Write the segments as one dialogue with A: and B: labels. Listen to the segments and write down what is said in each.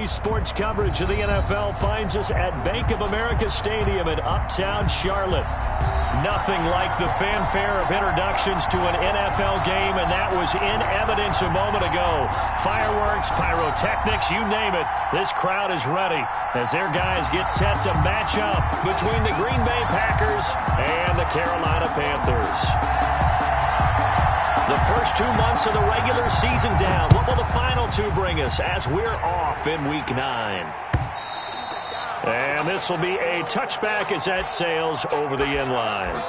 A: Today's sports coverage of the NFL finds us at Bank of America Stadium in Uptown Charlotte. Nothing like the fanfare of introductions to an NFL game, and that was in evidence a moment ago. Fireworks, pyrotechnics, you name it. This crowd is ready as their guys get set to match up between the Green Bay Packers and the Carolina Panthers. The first 2 months of the regular season down. What will the final two bring us as we're off in Week 9? And this will be a touchback as that sails over the end line.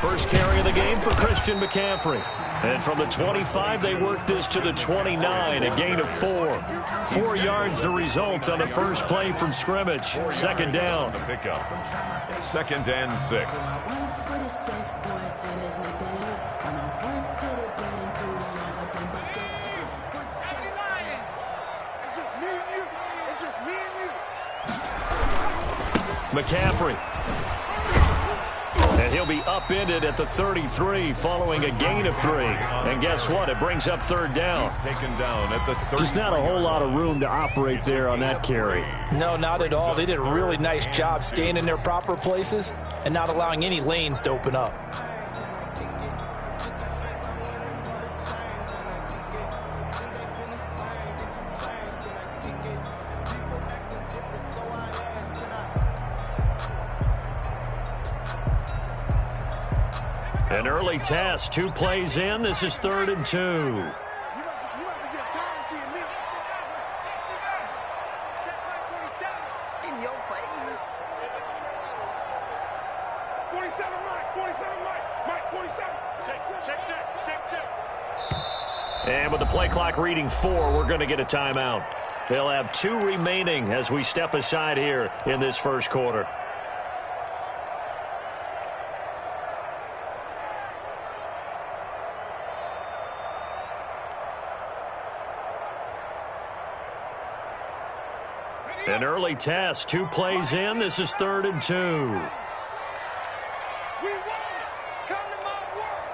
A: First carry of the game for Christian McCaffrey. And from the 25, they work this to the 29, a gain of 4. 4 yards the result on the first play from scrimmage. Second down.
B: The pickup. 2nd and 6.
A: McCaffrey. And he'll be upended at the 33 following a gain of 3. And guess what? It brings up 3rd down.
B: He's taken down at the 33.
A: Just not a whole lot of room to operate there on that carry.
C: No, not at all. They did a really nice job staying in their proper places and not allowing any lanes to open up.
A: An early test, 2 plays in. This is 3rd and 2.
D: In your face.
E: 47, Mike. 47, Mike. 47. Check.
A: And with the play clock reading 4, we're going to get a timeout. They'll have 2 remaining as we step aside here in this first quarter. An early test, 2 plays in. This is 3rd and 2.
E: We won. Come to my work.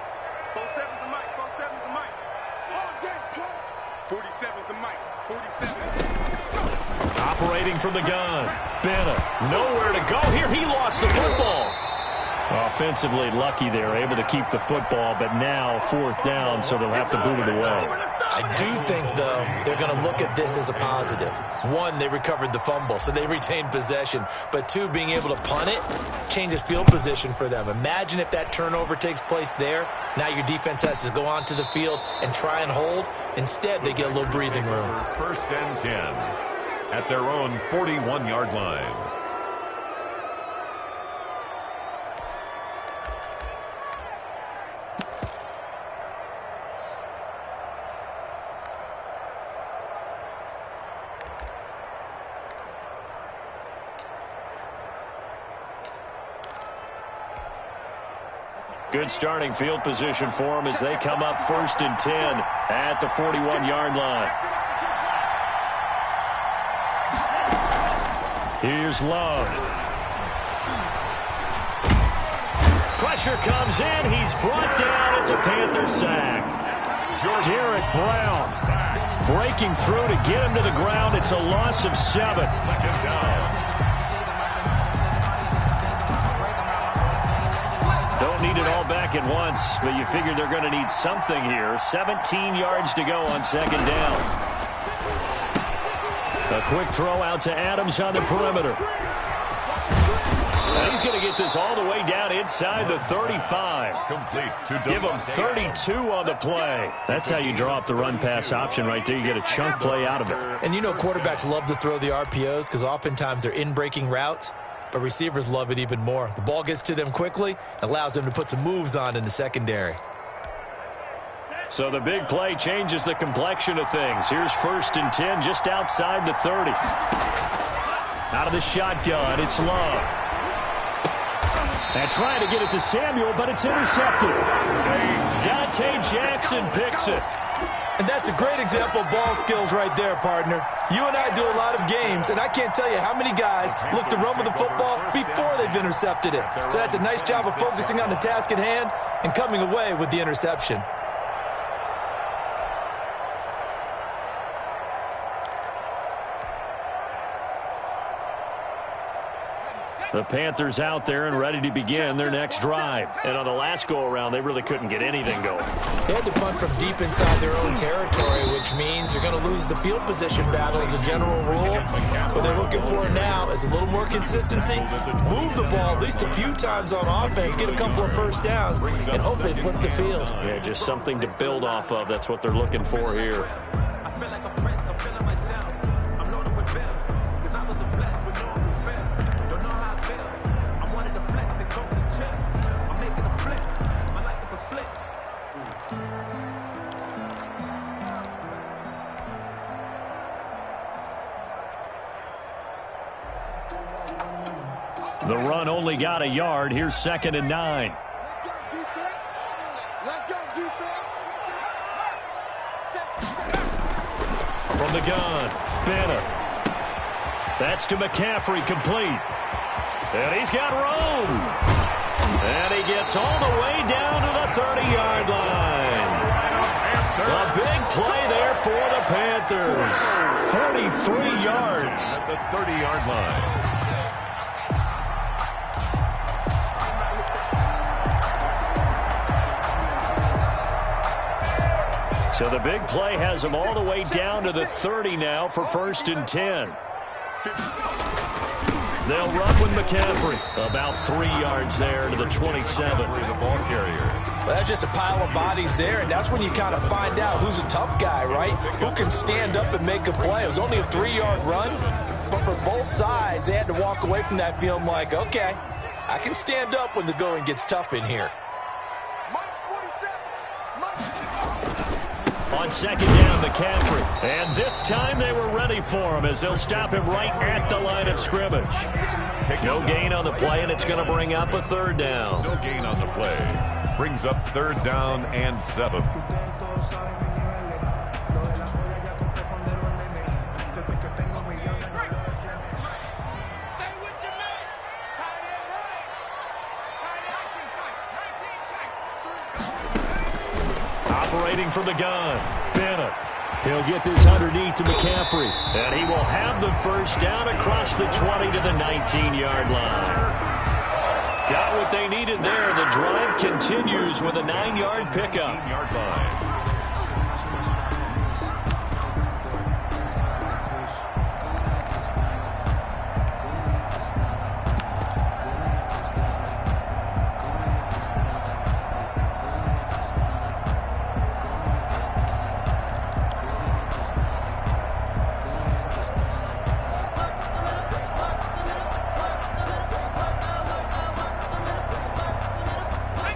E: 47's the mic. 47's the mic. All day, punk. 47's the mic. 47.
A: Operating from the gun. Bennett, nowhere to go here. He lost the football. Offensively lucky they're able to keep the football, but now 4th down, so they'll have to boot it away.
C: I do think, though, they're going to look at this as a positive. 1, they recovered the fumble, so they retained possession. But 2, being able to punt it changes field position for them. Imagine if that turnover takes place there. Now your defense has to go onto the field and try and hold. Instead, they get a little breathing room.
B: 1st and 10 at their own 41-yard line.
A: Good starting field position for them as they come up 1st and 10 at the 41-yard line. Here's Love. Pressure comes in. He's brought down. It's a Panther sack. Derek Brown breaking through to get him to the ground. It's a loss of 7.
B: 2nd down.
A: Don't need it all back at once, but you figure they're going to need something here. 17 yards to go on 2nd down. A quick throw out to Adams on the perimeter. And he's going to get this all the way down inside the 35.
B: Complete to
A: Give him 32 on the play. That's how you draw up the run-pass option right there. You get a chunk play out of it.
C: And you know quarterbacks love to throw the RPOs because oftentimes they're in-breaking routes. But receivers love it even more. The ball gets to them quickly, allows them to put some moves on in the secondary.
A: So the big play changes the complexion of things. Here's 1st and 10 just outside the 30. Out of the shotgun, it's Love. And trying to get it to Samuel, but it's intercepted. Dante Jackson picks it.
C: And that's a great example of ball skills right there, partner. You and I do a lot of games, and I can't tell you how many guys look to run with the football before they've intercepted it. So that's a nice job of focusing on the task at hand and coming away with the interception.
A: The Panthers out there and ready to begin their next drive. And on the last go-around, they really couldn't get anything going.
C: They had to punt from deep inside their own territory, which means you're going to lose the field position battle as a general rule. What they're looking for now is a little more consistency, move the ball at least a few times on offense, get a couple of first downs, and hopefully flip the field.
A: Yeah, just something to build off of. That's what they're looking for here.
E: I feel like a prince, I'm feeling myself. I'm loaded with bills, because I was a blessed with no one who fell. Don't know how it feels. I wanted to flex and go for the chip. I'm making a flip. My life is a flip.
A: The run only got a yard. Here's 2nd and 9.
E: Let's go, defense. Let's go, defense.
A: From the gun, Bennett. That's to McCaffrey, complete. And he's got room. And he gets all the way down to the 30-yard line. A big play there for the Panthers. 43 yards.
B: At the 30-yard line.
A: So the big play has them all the way down to the 30 now for 1st and 10. They'll run with McCaffrey. About 3 yards there to the 27.
B: The ball carrier.
C: Well, that's just a pile of bodies there, and that's when you kind of find out who's a tough guy, right? Who can stand up and make a play. It was only a 3-yard run, but for both sides, they had to walk away from that feeling like, okay, I can stand up when the going gets tough in here.
A: On 2nd down, McCaffrey. And this time they were ready for him as they'll stop him right at the line of scrimmage. No gain on the play, and it's going to bring up a 3rd down.
B: No gain on the play. Brings up 3rd down and 7.
A: Operating from the gun, Bennett. He'll get this underneath to McCaffrey. And he will have the 1st down across the 20 to the 19-yard line. Got what they needed there. The drive continues with a 9-yard pickup.
B: 19-yard line.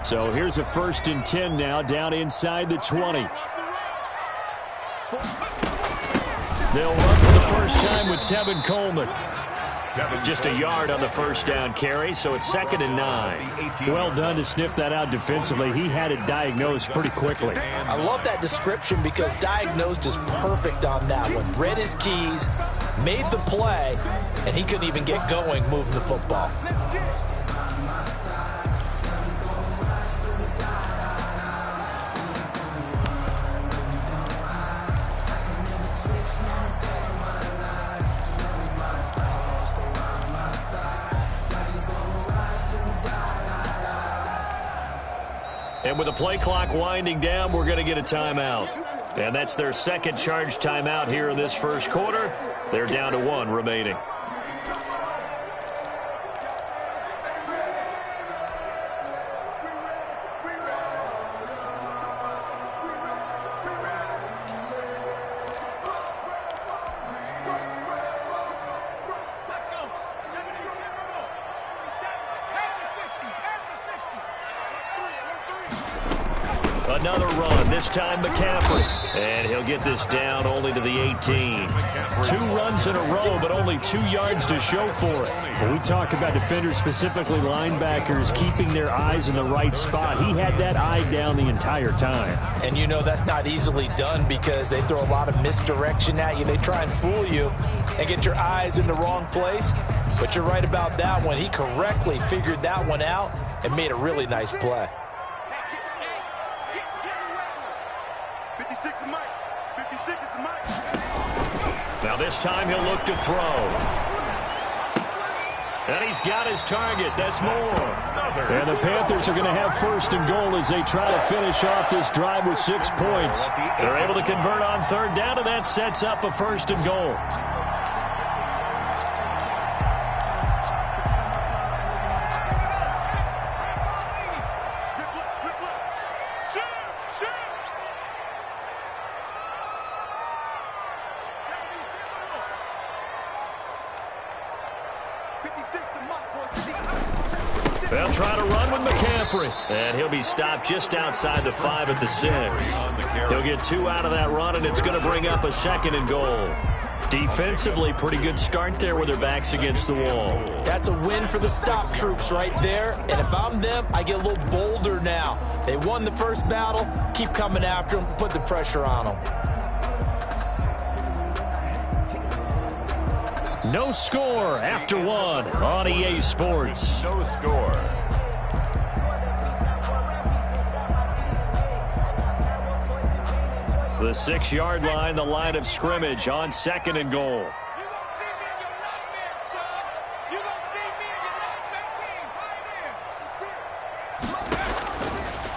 A: So here's a 1st and 10 now down inside the 20. They'll run for the first time with Tevin Coleman. Just a yard on the 1st down carry, so it's 2nd and 9. Well done to sniff that out defensively. He had it diagnosed pretty quickly.
C: I love that description because diagnosed is perfect on that one. Read his keys, made the play, and he couldn't even get going moving the football.
A: And with the play clock winding down, we're going to get a timeout. And that's their 2nd charge timeout here in this 1st quarter. They're down to 1 remaining. Another run. And this time McCaffrey. And he'll get this down only to the 18. 2 runs in a row, but only 2 yards to show for it.
D: When we talk about defenders, specifically linebackers, keeping their eyes in the right spot, he had that eye down the entire time.
C: And you know that's not easily done because they throw a lot of misdirection at you. They try and fool you and get your eyes in the wrong place. But you're right about that one. He correctly figured that one out and made a really nice play.
A: Now this time he'll look to throw. And he's got his target. That's more.
D: And the Panthers are going to have 1st and goal as they try to finish off this drive with 6 points.
A: They're able to convert on 3rd down, and that sets up a 1st and goal. They'll try to run with McCaffrey. And he'll be stopped just outside the 5 at the 6. He'll get 2 out of that run, and it's going to bring up a 2nd and goal. Defensively, pretty good start there with their backs against the wall.
C: That's a win for the stop troops right there. And if I'm them, I get a little bolder now. They won the first battle. Keep coming after them. Put the pressure on them.
A: No score after 1 on EA Sports.
B: No score.
A: The 6-yard line, the line of scrimmage on 2nd and goal.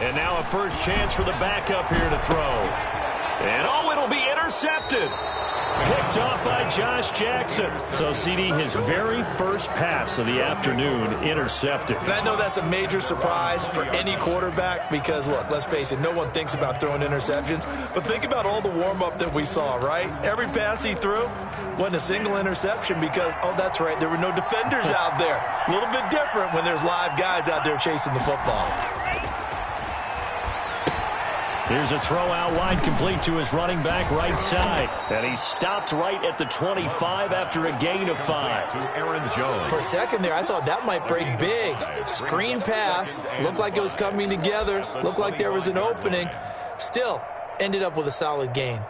A: And now a first chance for the backup here to throw. And it'll be intercepted. Picked off by Josh Jackson. So, CD, his very first pass of the afternoon intercepted.
C: And I know that's a major surprise for any quarterback because, look, let's face it, no one thinks about throwing interceptions. But think about all the warm-up that we saw, right? Every pass he threw wasn't a single interception because, oh, that's right, there were no defenders out there. A little bit different when there's live guys out there chasing the football.
A: Here's a throw out wide, complete to his running back right side. And he stopped right at the 25 after a gain of 5.
B: To Aaron Jones.
C: For a second there, I thought that might break big. Screen pass. Looked like it was coming together. Looked like there was an opening. Still, ended up with a solid gain.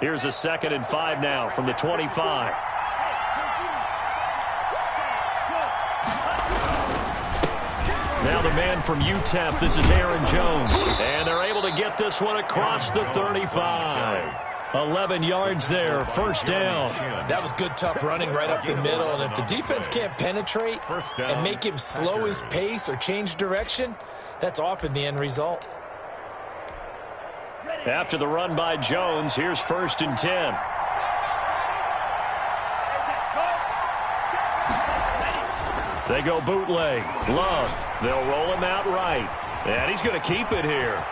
A: Here's a 2nd and 5 now from the 25. Now the man from UTEP, this is Aaron Jones. And they're able to get this one across the 35. 11 yards there, 1st down.
C: That was good, tough running right up the middle. And if the defense can't penetrate and make him slow his pace or change direction, that's often the end result.
A: After the run by Jones, here's 1st and 10. They go bootleg. Love. They'll roll him out right. And he's going to keep it here.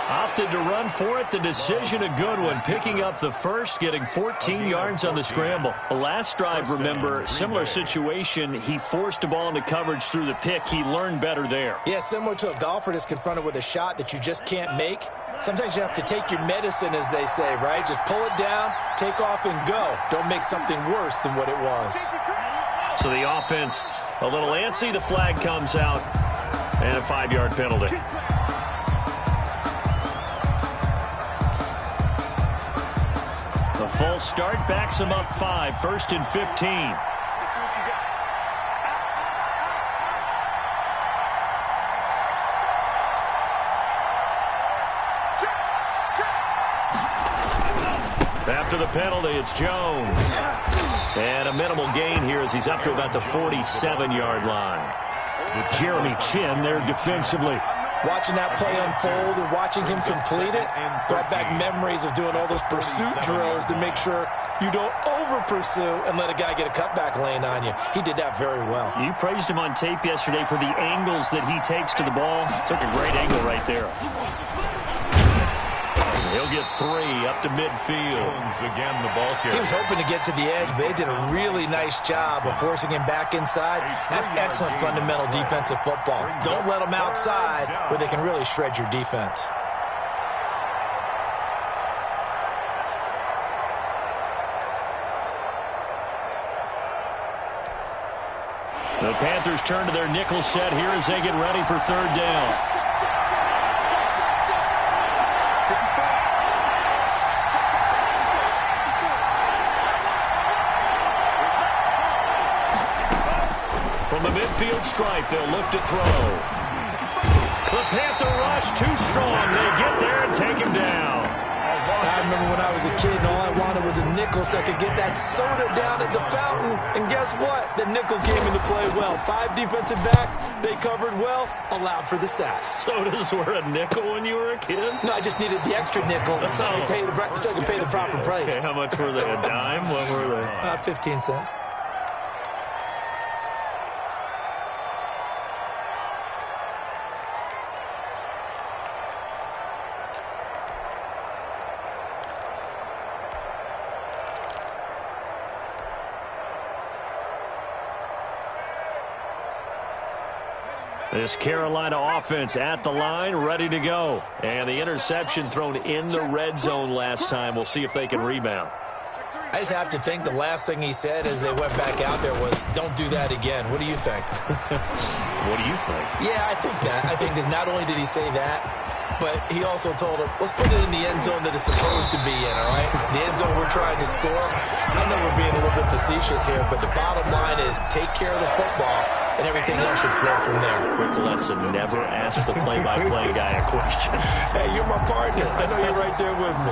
A: Opted to run for it. The decision a good one. Picking up the first, getting 14 yards on the scramble. The last drive, remember, similar situation. He forced the ball into coverage through the pick. He learned better there.
C: Yeah, similar to a golfer that's confronted with a shot that you just can't make. Sometimes you have to take your medicine, as they say, right? Just pull it down, take off, and go. Don't make something worse than what it was.
A: So the offense a little antsy. The flag comes out, and a 5-yard penalty. A full start backs him up 5, 1st and 15. After the penalty, it's Jones. And a minimal gain here as he's up to about the 47-yard line.
D: Jeremy Chin there defensively.
C: Watching that play unfold and watching him complete it brought back memories of doing all those pursuit drills to make sure you don't over-pursue and let a guy get a cutback lane on you. He did that very well.
A: You praised him on tape yesterday for the angles that he takes to the ball. Took a great angle right there. He'll get 3 up to midfield.
B: Again, the ball carrier.
C: He was hoping to get to the edge, but they did a really nice job of forcing him back inside. That's excellent fundamental defensive football. Don't let them outside where they can really shred your defense.
A: The Panthers turn to their nickel set here as they get ready for 3rd down. From the midfield stripe, they'll look to throw. The Panther rush too strong. They get there and take him down.
C: I remember when I was a kid and all I wanted was a nickel so I could get that soda down at the fountain. And guess what? The nickel came into play well. 5 defensive backs, they covered well, allowed for the sacks.
A: Sodas were a nickel when you were a kid?
C: No, I just needed the extra nickel so I could pay the proper price.
A: Okay, how much were they? A dime? What were they?
C: 15 cents.
A: This Carolina offense at the line, ready to go. And the interception thrown in the red zone last time. We'll see if they can rebound.
C: I just have to think the last thing he said as they went back out there was, don't do that again. What do you think?
A: What do you think?
C: Yeah, I think that. I think that not only did he say that, but he also told him, let's put it in the end zone that it's supposed to be in, all right? The end zone we're trying to score. I know we're being a little bit facetious here, but the bottom line is take care of the football, and everything else should flow from there.
A: Quick lesson, never ask the play-by-play guy a question.
C: Hey, you're my partner. I know you're right there with me.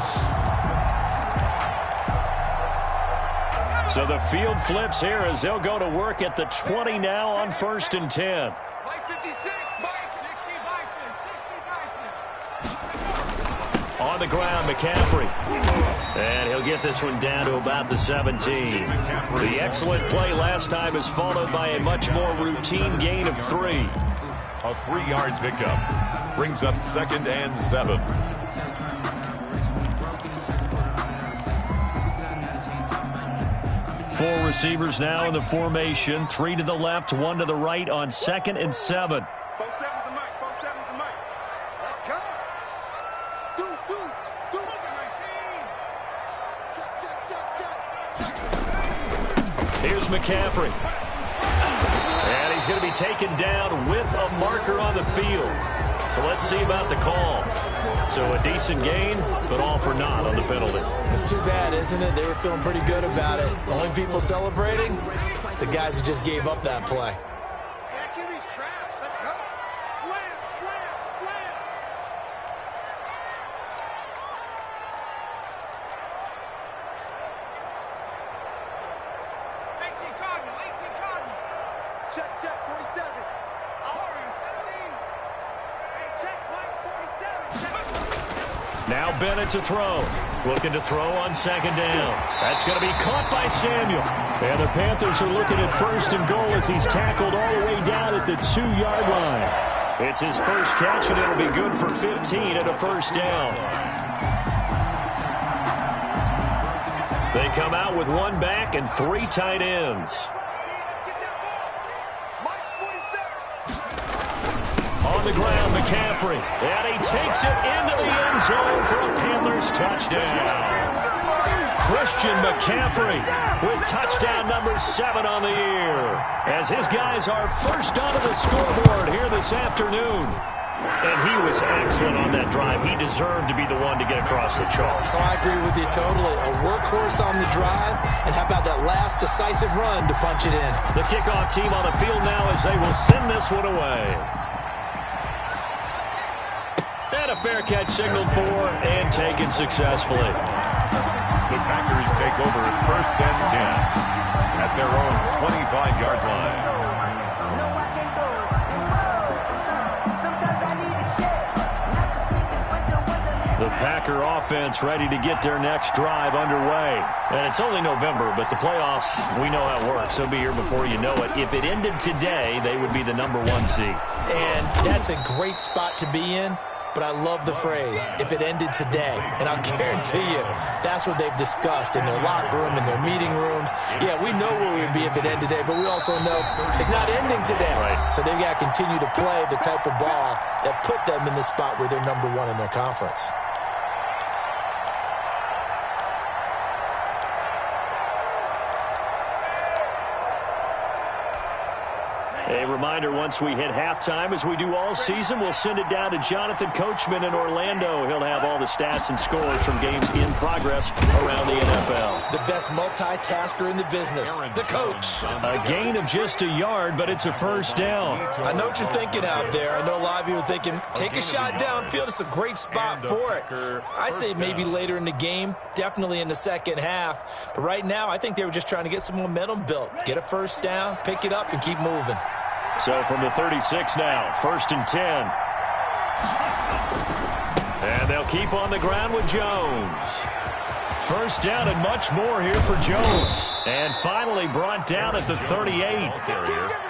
A: So the field flips here as they'll go to work at the 20 now on 1st and 10.
E: Mike 56, Mike 60 Bison, 60 Bison.
A: On the ground, McCaffrey. And he'll get this one down to about the 17. The excellent play last time is followed by a much more routine gain of 3.
B: A 3-yard pickup brings up 2nd and 7.
A: Four receivers now in the formation. 3 to the left, 1 to the right on 2nd and 7.
E: Both sevens to Mike, both sevens to Mike. Let's go. Do. Check.
A: Here's McCaffrey. And he's going to be taken down with a marker on the field. So let's see about the call. So a decent gain, but all for naught on the penalty.
C: It's too bad, isn't it? They were feeling pretty good about it. The only people celebrating, the guys who just gave up that play.
E: Can't give these traps. Let's go. Slam. 18 Cardinal. Check, 47. How are you, 17? Hey, check, Mike, 47.
A: Now Bennett to throw. Looking to throw on 2nd down. That's going to be caught by Samuel. And the Panthers are looking at 1st and goal as he's tackled all the way down at the 2-yard line. It's his first catch, and it'll be good for 15 and a 1st down. They come out with 1 back and 3 tight ends. On the ground, McCaffrey. And he takes it into the end zone for a Panthers touchdown. Christian McCaffrey with touchdown number 7 on the year. As his guys are first onto the scoreboard here this afternoon. And he was excellent on that drive. He deserved to be the one to get across the chalk.
C: Oh, I agree with you totally. A workhorse on the drive. And how about that last decisive run to punch it in?
A: The kickoff team on the field now as they will send this one away. And a fair catch signaled for and taken successfully.
B: The Packers take over 1st and 10 at their own 25-yard line.
A: The Packer offense ready to get their next drive underway. And it's only November, but the playoffs, we know how it works. They'll be here before you know it. If it ended today, they would be the number 1 seed.
C: And that's a great spot to be in. but I love the phrase, if it ended today. And I'll guarantee you, that's what they've discussed in their locker room, in their meeting rooms. Yeah, we know where we'd be if it ended today, but we also know it's not ending today.
A: Right.
C: So they've got to continue to play the type of ball that put them in the spot where they're number one in their conference.
A: A reminder, once we hit halftime, as we do all season, we'll send it down to Jonathan Coachman in Orlando. He'll have all the stats and scores from games in progress around the NFL.
C: The best multitasker in the business, the coach.
A: A gain of just a yard, but it's a first down.
C: I know what you're thinking out there. I know a lot of you are thinking, take a shot downfield. It's a great spot for it. I'd say maybe later in the game, definitely in the second half. But right now, I think they were just trying to get some momentum built. Get a first down, pick it up, and keep moving.
A: So from the 36 now, 1st and 10. And they'll keep on the ground with Jones. First down and much more here for Jones. And finally brought down at the 38.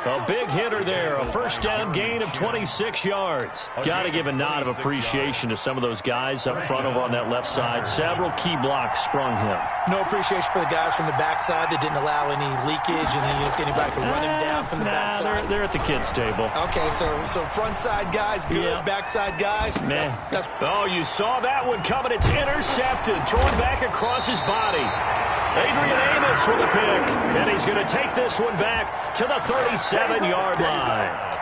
A: A big hitter there. A first down gain of 26 yards. Got to give a nod of appreciation to some of those guys up front over on that left side. Several key blocks sprung him.
C: No appreciation for the guys from the backside that didn't allow any leakage and if anybody could run him down from the backside.
A: They're at the kids' table.
C: Okay, so front side guys good,
A: yeah.
C: Backside guys.
A: Meh. Oh, you saw that one coming. It's intercepted. Thrown back across his body. Adrian Amos with a pick. And he's going to take this one back to the 37-yard line.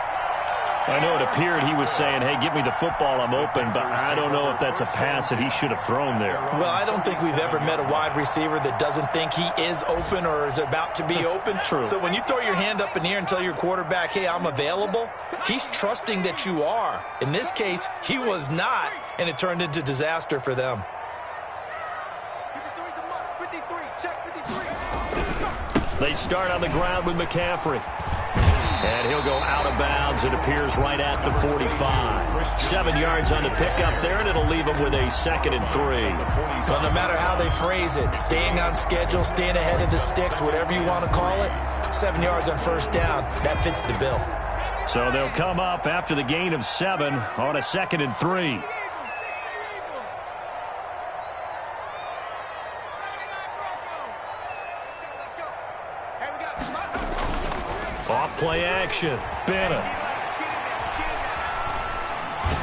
A: I know it appeared he was saying, hey, give me the football, I'm open, but I don't know if that's a pass that he should have thrown there.
C: Well, I don't think we've ever met a wide receiver that doesn't think he is open or is about to be open.
A: True.
C: So when you throw your hand up in the air and tell your quarterback, hey, I'm available, he's trusting that you are. In this case, he was not, and it turned into disaster for them.
A: They start on the ground with McCaffrey. And he'll go out of bounds. It appears right at the 45. 7 yards on the pickup there, and it'll leave him with a 2nd and 3.
C: Well, no matter how they phrase it, staying on schedule, staying ahead of the sticks, whatever you want to call it, 7 yards on first down, that fits the bill.
A: So they'll come up after the gain of 7 on a 2nd and 3. Off play action. Bennett.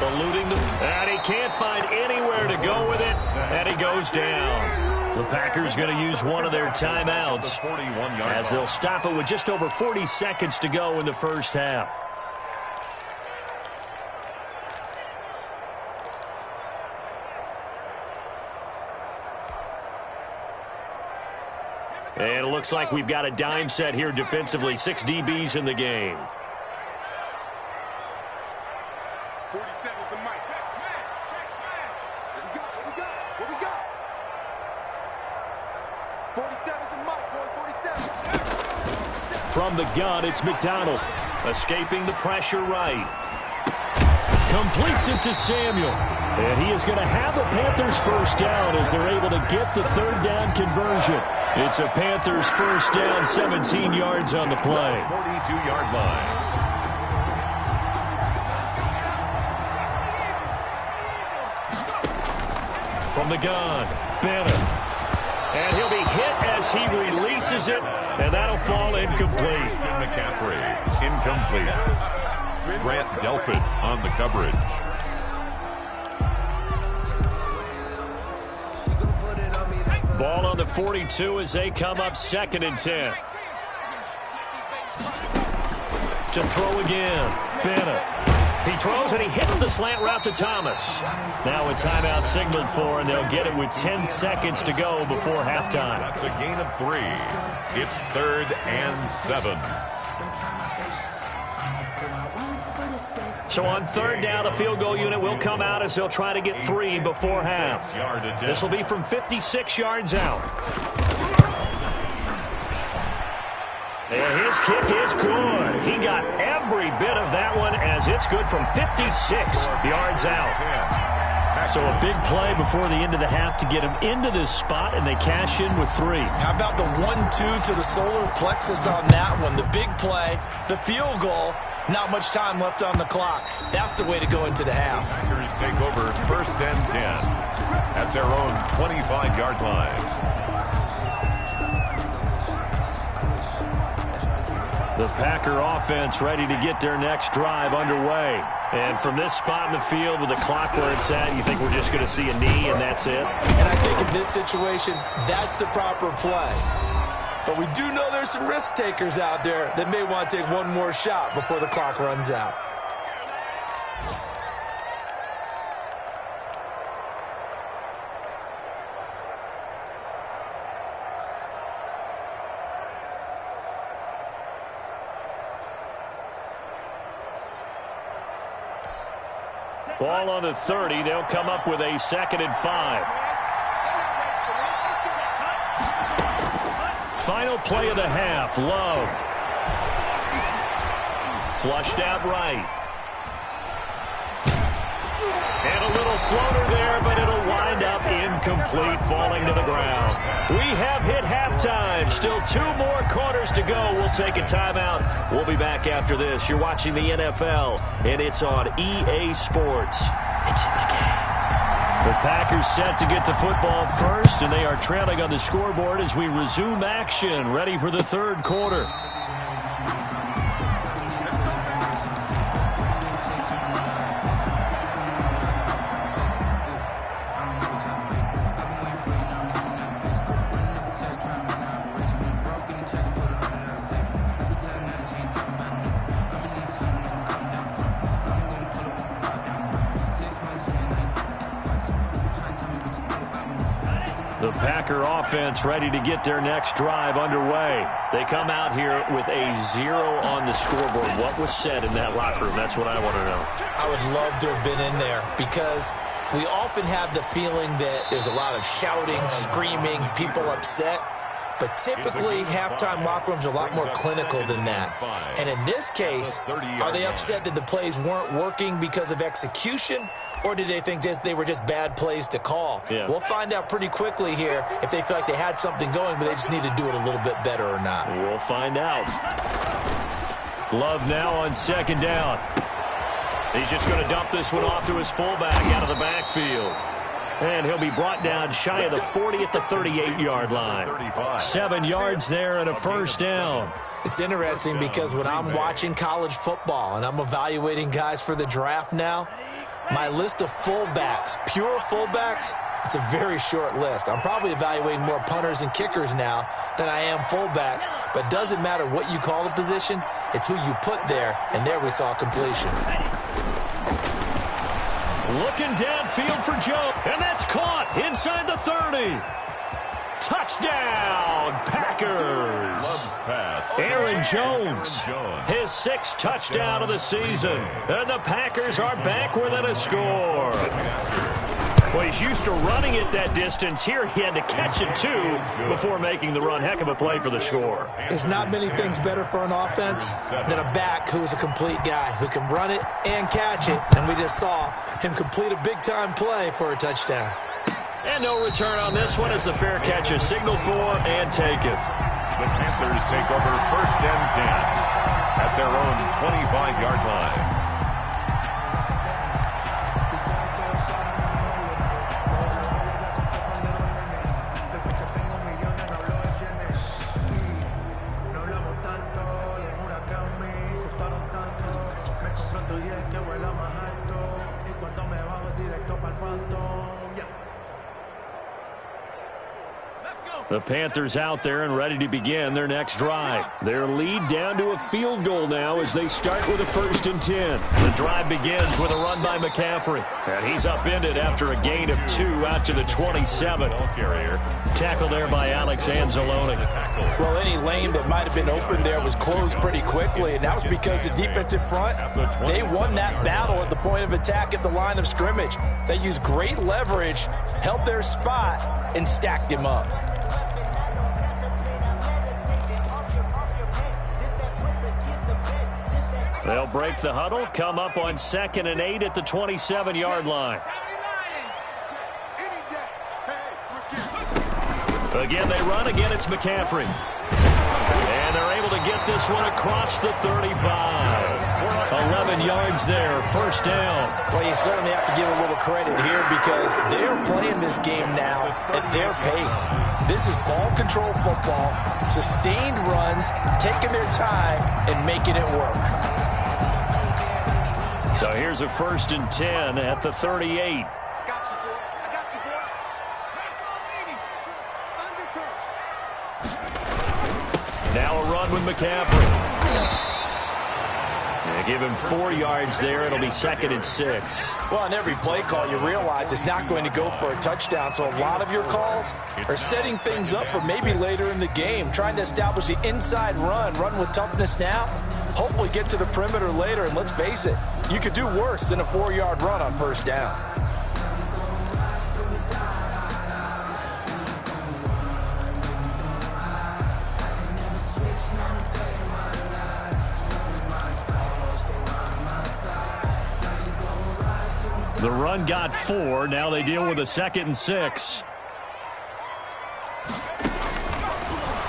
A: Eluding them. And he can't find anywhere to go with it. And he goes down. The Packers going to use one of their timeouts as they'll stop it with just over 40 seconds to go in the first half. And it looks like we've got a dime set here defensively. 6 DBs in the game.
E: 47 is the mic. Check smash. What we got? 47 is the mic, boys. 47.
A: From the gun, it's McDonald. Escaping the pressure right. Completes it to Samuel. And he is going to have a Panthers first down as they're able to get the 3rd down conversion. It's a Panthers first down, 17 yards on the play.
B: 42-yard line.
A: From the gun, Bennett. And he'll be hit as he releases it, and that'll fall incomplete.
B: McCaffrey, incomplete. Grant Delpit on the coverage.
A: Ball on the 42 as they come up 2nd and 10. To throw again, Bennett. He throws and he hits the slant route to Thomas. Now a timeout signaled for, and they'll get it with 10 seconds to go before halftime.
B: That's a gain of 3. It's 3rd and 7.
A: So on 3rd down, the field goal unit will come out as they'll try to get 3 before half. This will be from 56 yards out. And his kick is good. He got every bit of that one as it's good from 56 yards out. So a big play before the end of the half to get him into this spot, and they cash in with 3.
C: How about the 1-2 to the solar plexus on that one? The big play, the field goal, Not much time left on the clock. That's the way to go into the half.
B: Packers take over 1st and 10 at their own 25-yard line.
A: The Packer offense ready to get their next drive underway. And from this spot in the field with the clock where it's at, you think we're just going to see a knee and that's it?
C: And I think in this situation, that's the proper play. But we do know there's some risk takers out there that may want to take one more shot before the clock runs out.
A: Ball on the 30. They'll come up with a 2nd and 5. Final play of the half. Love. Flushed out right. And a little floater there, but it'll wind up incomplete, falling to the ground. We have hit halftime. Still 2 more quarters to go. We'll take a timeout. We'll be back after this. You're watching the NFL, and it's on EA Sports. It's in the game. The Packers set to get the football first, and they are trailing on the scoreboard as we resume action, ready for the 3rd quarter. The Packer offense ready to get their next drive underway. They come out here with a 0 on the scoreboard. What was said in that locker room? That's what I want to know.
C: I would love to have been in there because we often have the feeling that there's a lot of shouting, screaming, people upset. But typically, halftime locker rooms are a lot more clinical than that. And in this case, are they upset that the plays weren't working because of execution? Or did they think they were just bad plays to call?
A: Yeah.
C: We'll find out pretty quickly here if they feel like they had something going, but they just need to do it a little bit better or not.
A: We'll find out. Love now on 2nd down. He's just going to dump this one off to his fullback out of the backfield. And he'll be brought down shy of the 40 at the 38-yard line. 7 yards there and a 1st down.
C: It's interesting because when I'm watching college football and I'm evaluating guys for the draft now, my list of fullbacks, pure fullbacks, it's a very short list. I'm probably evaluating more punters and kickers now than I am fullbacks. But it doesn't matter what you call the position, it's who you put there. And there we saw completion.
A: Looking downfield for Joe, and that's caught inside the 30. Touchdown, Packers. Aaron Jones, his 6th touchdown of the season. And the Packers are back within a score. Well, he's used to running it that distance. Here he had to catch it, too, before making the run. Heck of a play for the score.
C: There's not many things better for an offense than a back who is a complete guy who can run it and catch it. And we just saw him complete a big-time play for a touchdown.
A: And no return on this one as the fair catch is signaled for and taken.
B: The Panthers take over 1st and 10 at their own 25-yard line.
A: The Panthers out there and ready to begin their next drive. Their lead down to a field goal now as they start with a 1st and 10. The drive begins with a run by McCaffrey. And he's upended after a gain of 2 out to the 27. Tackle there by Alex Anzalone.
C: Well, any lane that might have been open there was closed pretty quickly, and that was because the defensive front, they won that battle at the point of attack at the line of scrimmage. They used great leverage, held their spot, and stacked him up.
A: They'll break the huddle, come up on 2nd and 8 at the 27-yard line. Again, they run. Again, it's McCaffrey. And they're able to get this one across the 35. 11 yards there, first down.
C: Well, you certainly have to give a little credit here because they're playing this game now at their pace. This is ball control football, sustained runs, taking their time and making it work.
A: So here's a 1st and 10 at the 38. Now a run with McCaffrey. They give him 4 yards there. It'll be 2nd and 6.
C: Well, on every play call, you realize it's not going to go for a touchdown. So a lot of your calls are setting things up for maybe later in the game, trying to establish the inside run with toughness now, hopefully get to the perimeter later. And let's face it, you could do worse than a 4-yard run on first down.
A: The run got 4. Now they deal with a 2nd and 6.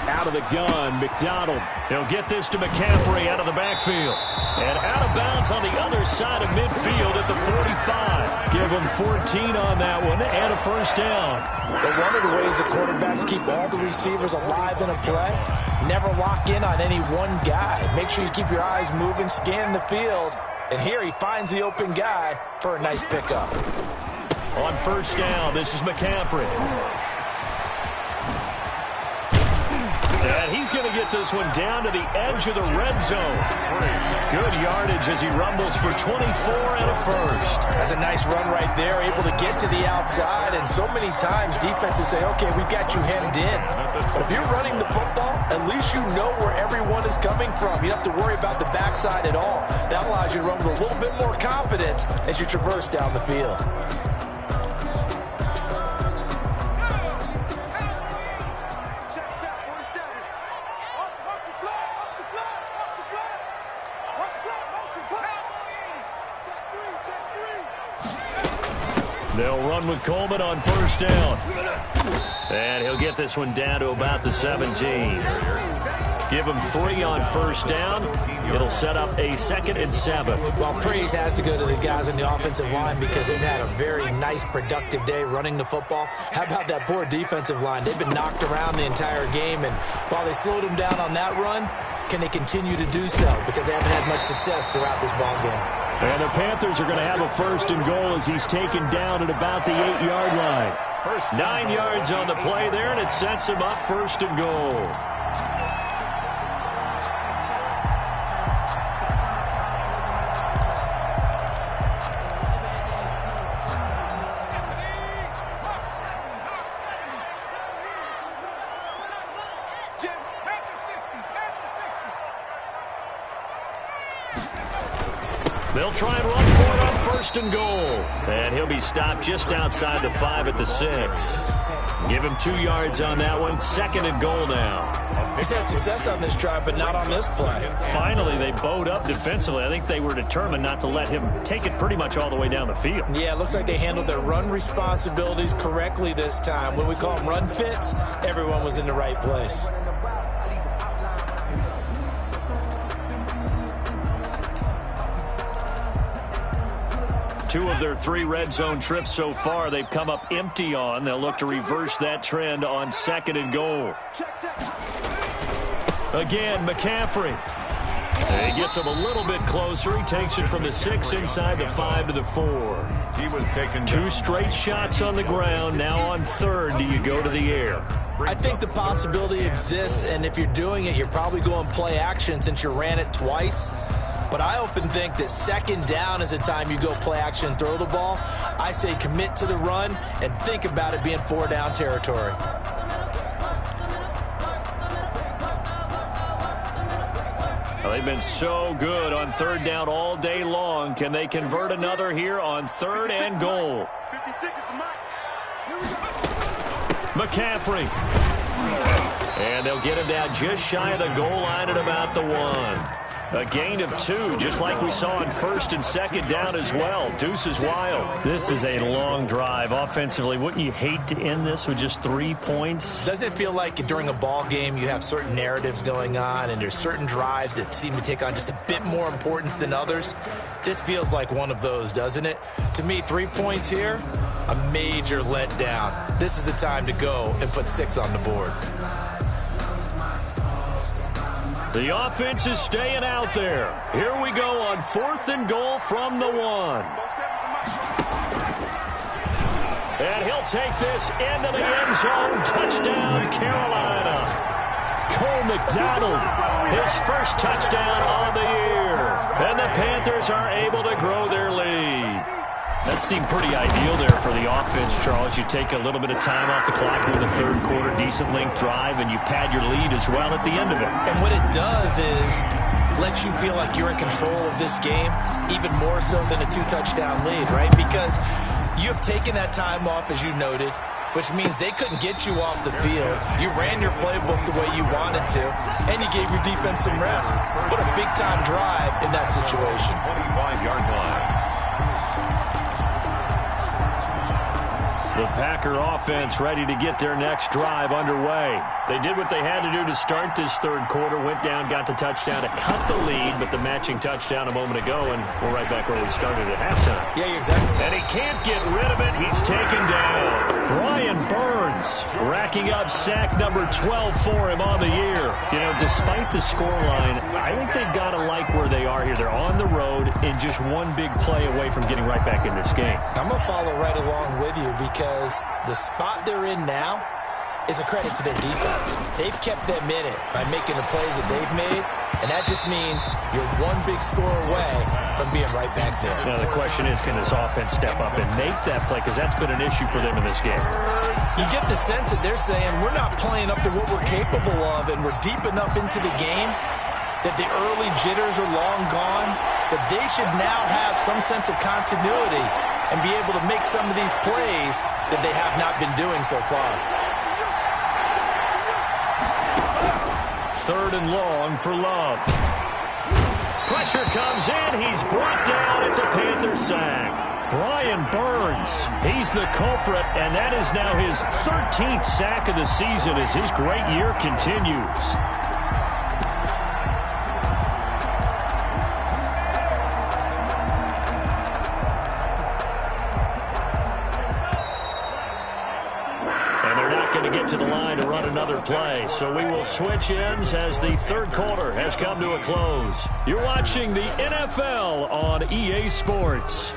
A: Out of the gun, McDonald. He'll get this to McCaffrey out of the backfield. And out of bounds on the other side of midfield at the 45. Give him 14 on that one and a first down.
C: But one of the ways the quarterbacks keep all the receivers alive in a play, never lock in on any one guy. Make sure you keep your eyes moving, scan the field. And here he finds the open guy for a nice pickup.
A: On first down, this is McCaffrey. And he's going to get this one down to the edge of the red zone. Good yardage as he rumbles for 24 and a first.
C: That's a nice run right there, able to get to the outside. And so many times defenses say, okay, we've got you hemmed in. But if you're running the football, at least you know where everyone is coming from. You don't have to worry about the backside at all. That allows you to run with a little bit more confidence as you traverse down the field.
A: They'll run with Coleman on first down. And he'll get this one down to about the 17. Give him 3 on first down. It'll set up a 2nd and 7.
C: Well, praise has to go to the guys on the offensive line because they've had a very nice, productive day running the football. How about that poor defensive line? They've been knocked around the entire game, and while they slowed them down on that run, can they continue to do so? Because they haven't had much success throughout this ball game.
D: And the Panthers are going to have a 1st and goal as he's taken down at about the 8-yard line.
A: 9 yards on the play there, and it sets him up 1st and goal. They'll try and run for it on 1st and goal. And he'll be stopped just outside the 5 at the 6. Give him 2 yards on that one. 2nd and goal now.
C: He's had success on this drive, but not on this play.
A: Finally, they bowed up defensively. I think they were determined not to let him take it pretty much all the way down the field.
C: Yeah, it looks like they handled their run responsibilities correctly this time. When we call them run fits, everyone was in the right place.
A: Two of their 3 red zone trips so far, they've come up empty on. They'll look to reverse that trend on 2nd and goal. Again, McCaffrey. He gets him a little bit closer. He takes it from the 6 inside the 5 to the 4.
B: He was taken
A: 2 straight shots on the ground. Now on 3rd, do you go to the air?
C: I think the possibility exists, and if you're doing it, you're probably going play action since you ran it twice. But I often think that 2nd down is the time you go play action and throw the ball. I say commit to the run and think about it being 4-down territory.
A: Well, they've been so good on 3rd down all day long. Can they convert another here on 3rd and goal? McCaffrey. And they'll get him down just shy of the goal line at about the 1. A gain of 2, just like we saw on first and second down as well. Deuce is wild.
D: This is a long drive. Offensively, wouldn't you hate to end this with just 3 points?
C: Doesn't it feel like during a ball game you have certain narratives going on and there's certain drives that seem to take on just a bit more importance than others? This feels like one of those, doesn't it? To me, 3 points here, a major letdown. This is the time to go and put 6 on the board.
A: The offense is staying out there. Here we go on 4th and goal from the 1. And he'll take this into the end zone. Touchdown, Carolina. Cole McDonald, his first touchdown on the year. And the Panthers are able to grow their lead.
D: That seemed pretty ideal there for the offense, Charles. You take a little bit of time off the clock here in the third quarter, decent length drive, and you pad your lead as well at the end of it.
C: And what it does is let you feel like you're in control of this game, even more so than a 2-touchdown lead, right? Because you have taken that time off, as you noted, which means they couldn't get you off the field. You ran your playbook the way you wanted to, and you gave your defense some rest. What a big-time drive in that situation.
B: 25-yard line.
A: The Packer offense ready to get their next drive underway. They did what they had to do to start this third quarter, went down, got the touchdown to cut the lead, but the matching touchdown a moment ago, and we're right back where we started at halftime.
C: Yeah, you're exactly.
A: And he can't get rid of it. He's taken down. Brian Burns racking up sack number 12 for him on the year. You know, despite the scoreline, I think they've got to like where they are here. They're on the road and just one big play away from getting right back in this game.
C: I'm going to follow right along with you because the spot they're in now is a credit to their defense. They've kept them in it by making the plays that they've made, and that just means you're one big score away from being right back there.
A: Now the question is, can this offense step up and make that play? Because that's been an issue for them in this game.
C: You get the sense that they're saying we're not playing up to what we're capable of, and we're deep enough into the game that the early jitters are long gone, that they should now have some sense of continuity and be able to make some of these plays that they have not been doing so far.
A: 3rd and long for Love. Pressure comes in. He's brought down. It's a Panther sack. Brian Burns, he's the culprit, and that is now his 13th sack of the season as his great year continues. To the line to run another play, so we will switch ends as the third quarter has come to a close. You're watching the NFL on EA Sports.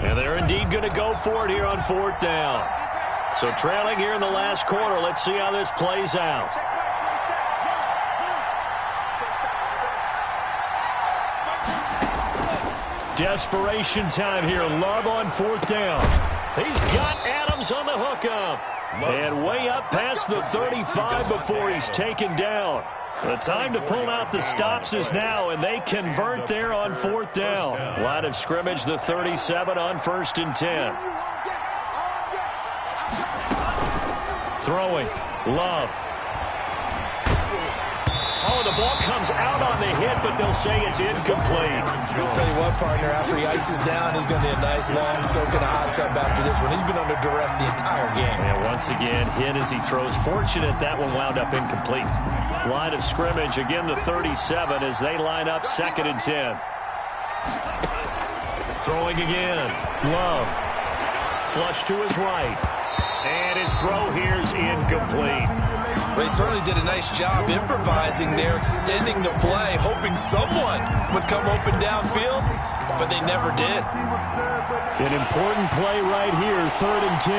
A: And they're indeed going to go for it here on 4th down. So trailing here in the last quarter, let's see how this plays out. Desperation time here. Love on 4th down. He's got Adams on the hookup. And way up past the 35 before he's taken down. The time to pull out the stops is now, and they convert there on 4th down. Line of scrimmage, the 37 on 1st and 10. Throwing. Love. Oh, the ball comes out on the hit, but they'll say it's incomplete.
C: I'll tell you what, partner, after he ices down, he's going to be a nice, long soak in a hot tub after this one. He's been under duress the entire game.
A: And once again, hit as he throws. Fortunate that one wound up incomplete. Line of scrimmage, again the 37 as they line up 2nd and 10. Throwing again. Love. Flush to his right. And his throw here's incomplete.
C: They certainly did a nice job improvising there, extending the play, hoping someone would come open downfield, but they never did.
A: An important play right here, 3rd and 10.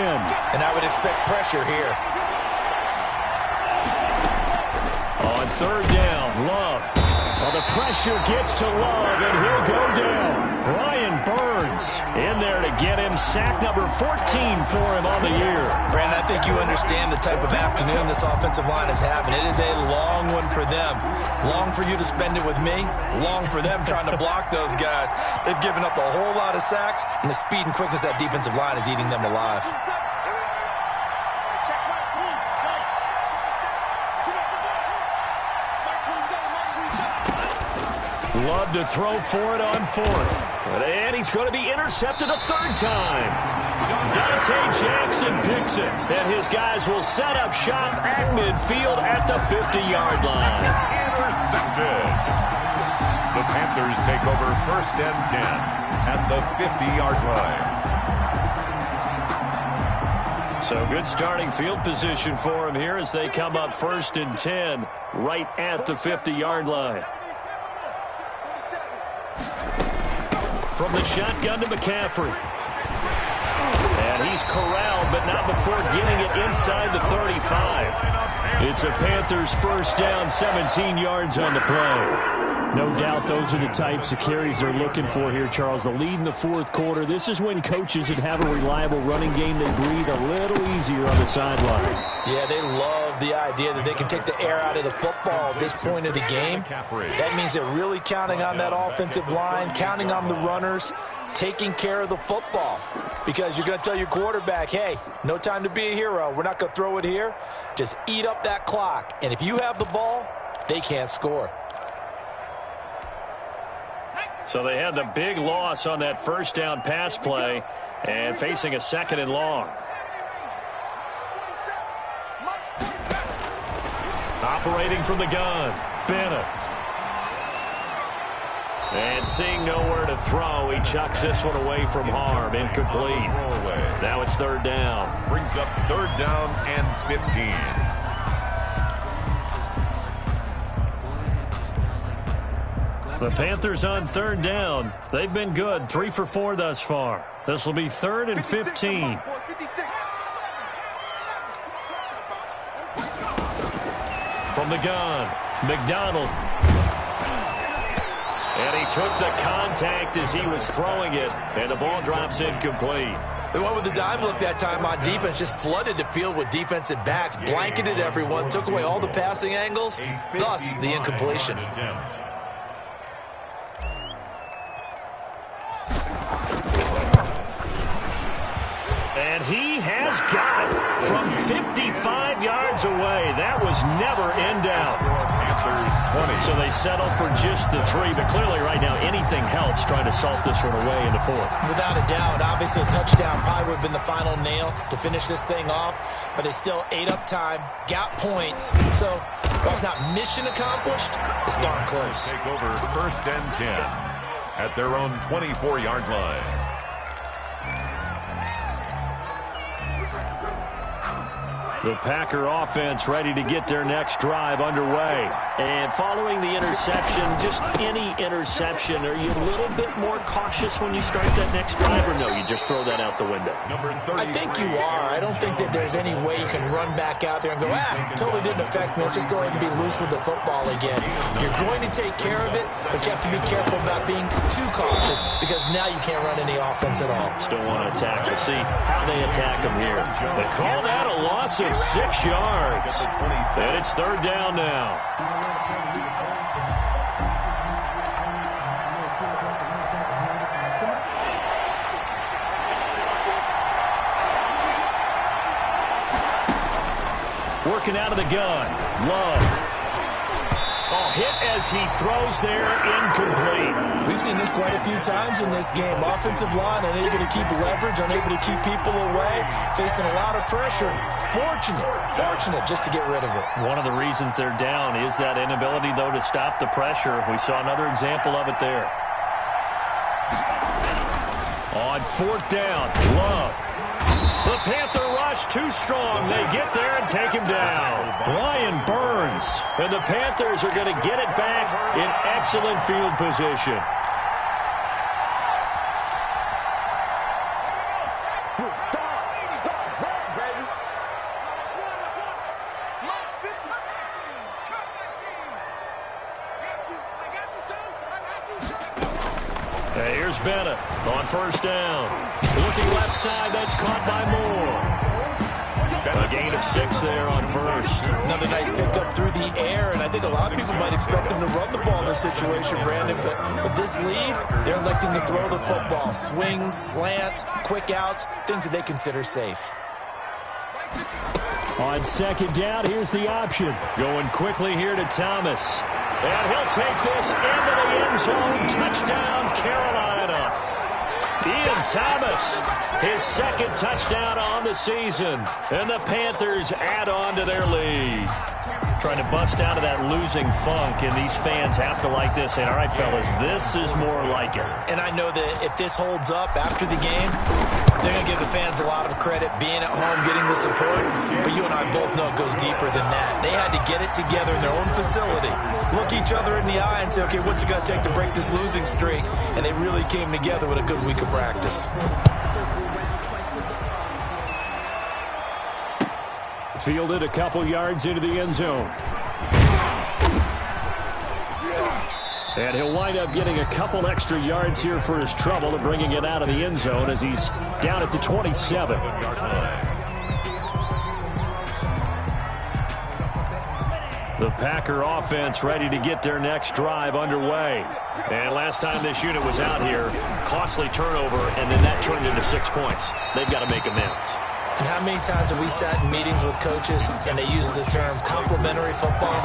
C: And I would expect pressure here.
A: On 3rd down, Love. Well, the pressure gets to Love, and he'll go down. Brian Burns in there to get him sack number 14 for him on the year.
C: Brandon, I think you understand the type of afternoon this offensive line is having. It is a long one for them. Long for you to spend it with me. Long for them trying to block those guys. They've given up a whole lot of sacks, and the speed and quickness of that defensive line is eating them alive.
A: Love to throw for it on fourth. And he's going to be intercepted a third time. Dante Jackson picks it. And his guys will set up shop at midfield at the 50-yard line.
B: Intercepted. The Panthers take over 1st and 10 at the 50-yard line.
A: So good starting field position for him here as they come up 1st and 10 right at the 50-yard line. From the shotgun to McCaffrey. And he's corralled, but not before getting it inside the 35. It's a Panthers first down, 17 yards on the play.
D: No doubt those are the types of carries they're looking for here, Charles. The lead in the fourth quarter. This is when coaches that have a reliable running game, they breathe a little easier on the sideline.
C: Yeah, they love the idea that they can take the air out of the football at this point of the game. That means they're really counting on that offensive line, counting on the runners, taking care of the football. Because you're going to tell your quarterback, hey, no time to be a hero. We're not going to throw it here. Just eat up that clock. And if you have the ball, they can't score.
A: So they had the big loss on that first down pass play and facing a 2nd and long. Operating from the gun, Bennett. And seeing nowhere to throw, he chucks this one away from harm. Incomplete. Now it's 3rd down.
B: Brings up 3rd down and 15.
A: The Panthers on 3rd down. They've been good, 3 for 4 thus far. This will be 3rd and 15. From the gun, McDonald. And he took the contact as he was throwing it, and the ball drops incomplete.
C: They went with the dime look that time on defense, just flooded the field with defensive backs, blanketed everyone, took away all the passing angles, thus the incompletion.
A: And he has got it from 55 yards away. That was never in doubt. So they settle for just the 3, but clearly right now anything helps trying to salt this one away into 4.
C: Without a doubt, obviously a touchdown probably would have been the final nail to finish this thing off, but it's still ate up time, got points, so while it's not mission accomplished, it's darn close.
B: Take over 1st and 10 at their own 24-yard line.
A: The Packer offense ready to get their next drive underway. And following the interception, just any interception, are you a little bit more cautious when you start that next drive, or no, you just throw that out the window?
C: I think you are. I don't think that there's any way you can run back out there and go, totally didn't affect me. Let's just go ahead and be loose with the football again. You're going to take care of it, but you have to be careful about being too cautious because now you can't run any offense at all.
A: Still want to attack. We'll see how they attack them here. They call that a loss of 6 yards. And it's 3rd down now. Working out of the gun. Love. Oh, hit as he throws there, incomplete.
C: We've seen this quite a few times in this game. Offensive line unable to keep leverage, unable to keep people away, facing a lot of pressure. Fortunate just to get rid of it.
A: One of the reasons they're down is that inability, though, to stop the pressure. We saw another example of it there. On 4th down, Love. The Panther rush too strong. They get there and take him down. Brian Burns. And the Panthers are going to get it back in excellent field position. Here's Bennett on 1st down. Looking left side, that's caught by Moore. A gain of 6 there on 1st.
C: Another nice pickup through the air, and I think a lot of people might expect them to run the ball in this situation, Brandon, but with this lead, they're electing to throw the football. Swings, slants, quick outs, things that they consider safe.
D: On 2nd down, here's the option.
A: Going quickly here to Thomas. And he'll take this into the end zone. Touchdown, Carolina. Ian Thomas, his second touchdown on the season. And the Panthers add on to their lead. Trying to bust out of that losing funk, and these fans have to like this. And all right, fellas, this is more like it.
C: And I know that if this holds up after the game, they're going to give the fans a lot of credit being at home, getting the support. But you and I both know it goes deeper than that. They had to get it together in their own facility, look each other in the eye and say, okay, what's it going to take to break this losing streak? And they really came together with a good week of practice.
D: Fielded a couple yards into the end zone. And he'll wind up getting a couple extra yards here for his trouble and bringing it out of the end zone as he's down at the 27. The Packer offense ready to get their next drive underway. And last time this unit was out here, costly turnover, and then that turned into 6 points. They've got to make amends.
C: And how many times have we sat in meetings with coaches and they use the term complementary football?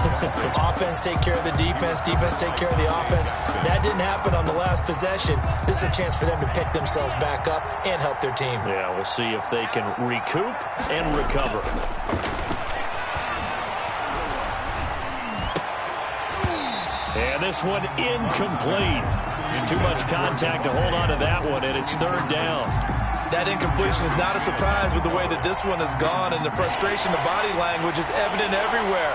C: Offense take care of the defense, defense take care of the offense. That didn't happen on the last possession. This is a chance for them to pick themselves back up and help their team.
A: Yeah, we'll see if they can recoup and recover. And this one incomplete. Too much contact to hold on to that one, and it's third down.
C: That incompletion is not a surprise with the way that this one has gone, and the frustration, the body language is evident everywhere.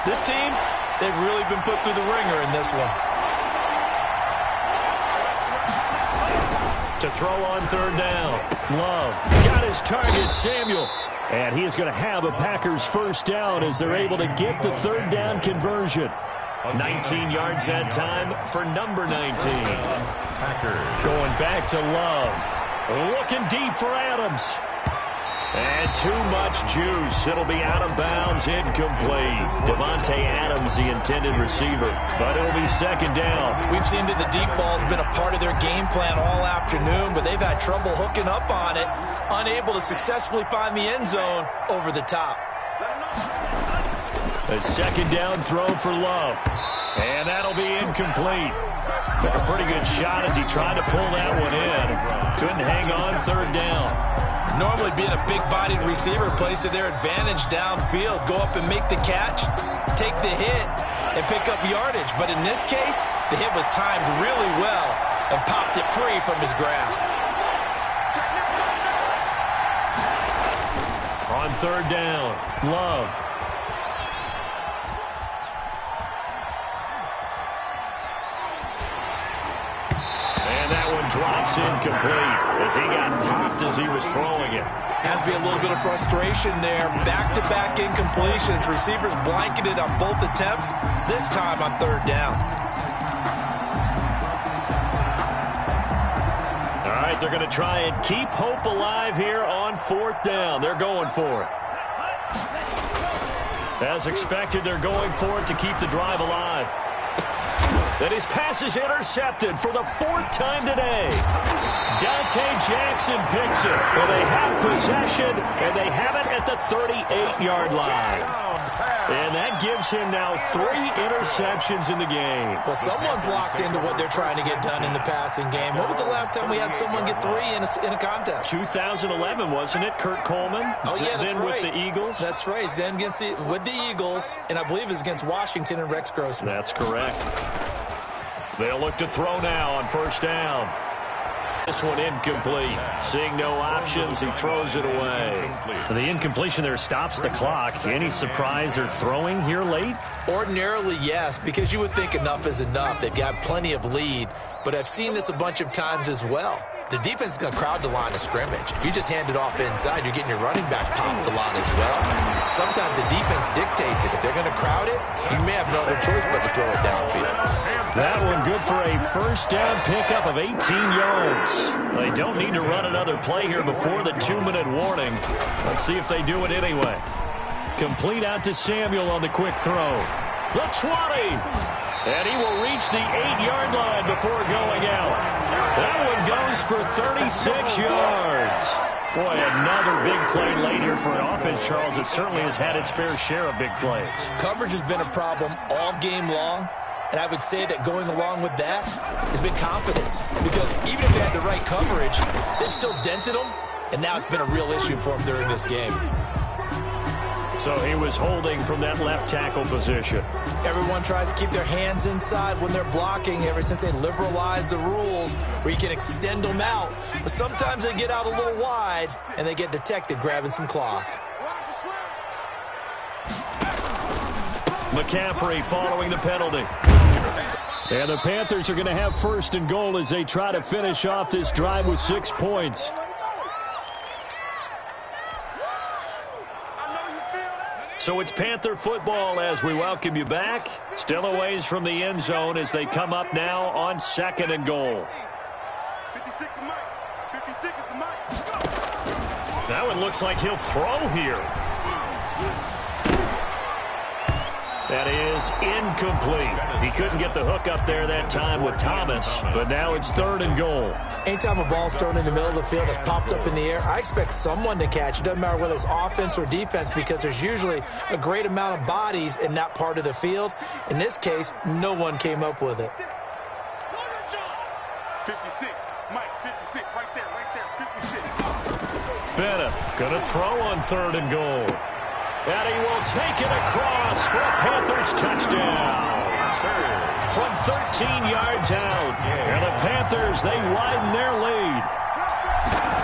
C: This team, they've really been put through the ringer in this one.
A: To throw on third down. Love got his target, Samuel. And he is going to have a Packers first down as they're able to get the third down conversion. 19 yards that time for number 19. Going back to Love. Looking deep for Adams. And too much juice. It'll be out of bounds, incomplete. Devontae Adams, the intended receiver. But it'll be second down.
C: We've seen that the deep ball's been a part of their game plan all afternoon, but they've had trouble hooking up on it, unable to successfully find the end zone over the top.
A: A second down throw for Love. And that'll be incomplete. Took a pretty good shot as he tried to pull that one in. Couldn't hang on third down.
C: Normally being a big-bodied receiver plays to their advantage downfield. Go up and make the catch, take the hit, and pick up yardage. But in this case, the hit was timed really well and popped it free from his grasp.
A: On third down, Love. Drops incomplete as he got popped as he was throwing it.
C: Has to be a little bit of frustration there. Back-to-back incompletions. Receivers blanketed on both attempts, this time on third down.
A: All right, they're going to try and keep hope alive here on fourth down. They're going for it. As expected, they're going for it to keep the drive alive. And his pass is intercepted for the fourth time today. Dante Jackson picks it. Well, they have possession, and they have it at the 38-yard line. And that gives him now 3 interceptions in the game.
C: Well, someone's locked into what they're trying to get done in the passing game. When was the last time we had someone get 3 in a contest?
A: 2011, wasn't it? Kurt Coleman?
C: Oh, yeah, that's
A: then
C: right.
A: With the Eagles?
C: That's right. Then with the Eagles, and I believe it's against Washington and Rex Grossman.
A: That's correct. They'll look to throw now on first down. This one incomplete. Seeing no options, he throws it away.
D: The incompletion there stops the clock. Any surprise they're throwing here late?
C: Ordinarily, yes, because you would think enough is enough. They've got plenty of lead, but I've seen this a bunch of times as well. The defense is going to crowd the line of scrimmage. If you just hand it off inside, you're getting your running back popped a lot as well. Sometimes the defense dictates it. If they're going to crowd it, you may have no other choice but to throw it downfield.
A: That one good for a first down pickup of 18 yards. They don't need to run another play here before the 2-minute warning. Let's see if they do it anyway. Complete out to Samuel on the quick throw. The 20. And he will reach the 8-yard line before going out. That one goes for 36 yards. Boy, another big play late here for an offense, Charles. It certainly has had its fair share of big plays.
C: Coverage has been a problem all game long. And I would say that going along with that has been confidence. Because even if they had the right coverage, they've still dented them. And now it's been a real issue for them during this game.
A: So he was holding from that left tackle position.
C: Everyone tries to keep their hands inside when they're blocking ever since they liberalized the rules where you can extend them out. But sometimes they get out a little wide and they get detected grabbing some cloth.
A: McCaffrey following the penalty. And the Panthers are going to have 1st and goal as they try to finish off this drive with 6 points. So it's Panther football as we welcome you back. Still a ways from the end zone as they come up now on 2nd and goal.
E: 56 is Mike. 56 is the Mike.
A: That one looks like he'll throw here. That is incomplete. He couldn't get the hook up there that time with Thomas, but now it's 3rd and goal.
C: Anytime a ball's thrown in the middle of the field that's popped up in the air, I expect someone to catch. It doesn't matter whether it's offense or defense because there's usually a great amount of bodies in that part of the field. In this case, no one came up with it.
E: 56. Mike, 56. Right there. 56.
A: Bennett going to throw on 3rd and goal. And he will take it across for a Panthers touchdown. From 13 yards out. And the Panthers, they widen their lead.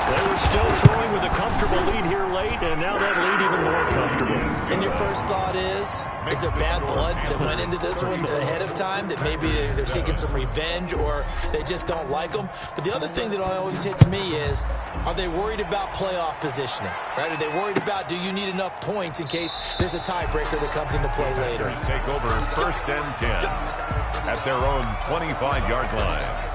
A: They were still throwing with a comfortable lead here late, and now that lead even more comfortable.
C: And your first thought is there bad blood that went into this one ahead of time, that maybe they're seeking some revenge or they just don't like them? But the other thing that always hits me is, are they worried about playoff positioning? Right? Are they worried about, do you need enough points in case there's a tiebreaker that comes into play later?
B: Take over 1st and 10 at their own 25-yard line.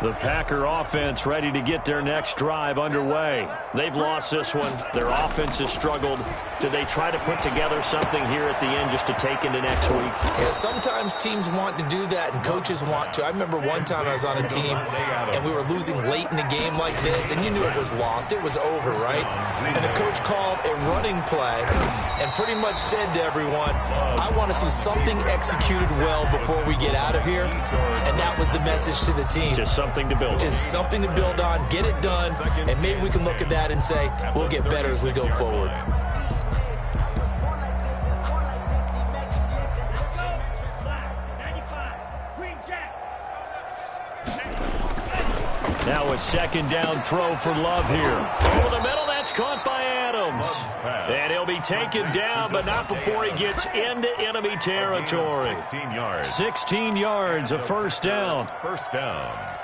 A: The Packer offense ready to get their next drive underway. They've lost this one. Their offense has struggled. Do they try to put together something here at the end just to take into next week?
C: Yeah, sometimes teams want to do that and coaches want to. I remember one time I was on a team and we were losing late in a game like this and you knew it was lost. It was over, right? And the coach called a running play and pretty much said to everyone, I want to see something executed well before we get out of here. And that was the message to the team.
A: Just something to build on.
C: Just something to build on, get it done, and maybe we can look at that and say, we'll get better as we go forward.
A: Now a 2nd down throw for Love here. Over the middle, that's caught by Adams. And he'll be taken down, but not before he gets into enemy territory.
B: 16 yards.
A: 16 yards, a 1st down.
B: 1st down.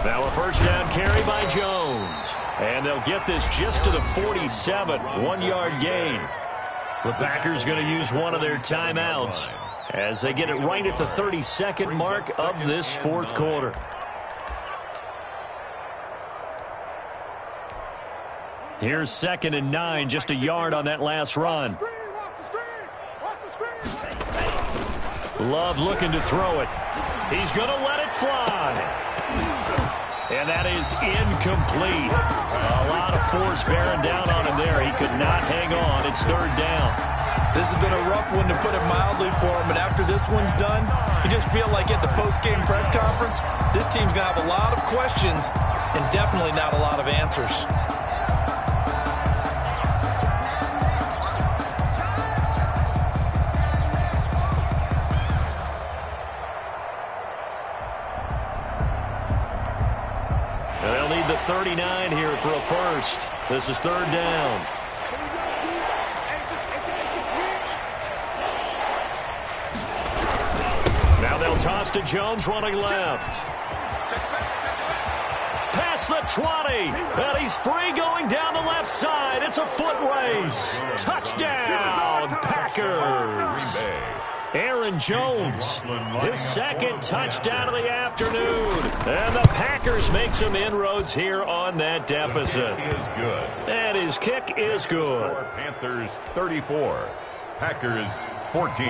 A: Now a 1st down carry by Jones. And they'll get this just to the 47, 1-yard gain. The Packers going to use one of their timeouts as they get it right at the 32nd mark of this 4th quarter. Here's 2nd and 9, just a yard on that last run. Love looking to throw it. He's going to let it fly. And that is incomplete. A lot of force bearing down on him there. He could not hang on. It's 3rd down.
C: This has been a rough one, to put it mildly, for him. And after this one's done, you just feel like at the post-game press conference, this team's going to have a lot of questions and definitely not a lot of answers.
A: They'll need the 39 here for a 1st. This is 3rd down. Now they'll toss to Jones running left. Past the 20. And he's free going down the left side. It's a foot race. Touchdown, Packers. Aaron Jones, his 2nd touchdown of the afternoon. And the Packers make some inroads here on that deficit.
B: Is good.
A: And his kick is good.
B: Panthers 34, Packers 14.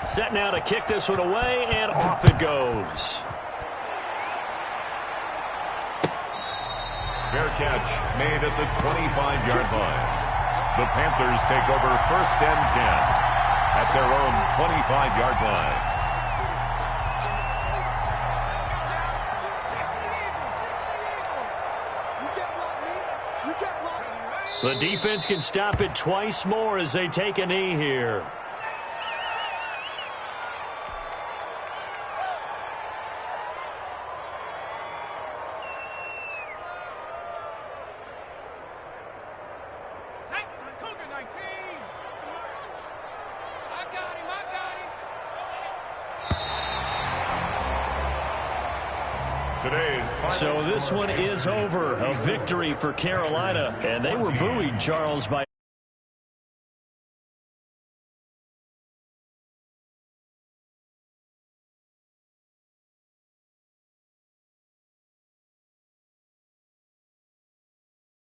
A: Set now to kick this one away, and off it goes.
B: Fair catch made at the 25-yard line. The Panthers take over 1st and 10 at their own 25-yard line.
A: The defense can stop it twice more as they take a knee here. So this one is over. A victory for Carolina, and they were buoyed, Charles, by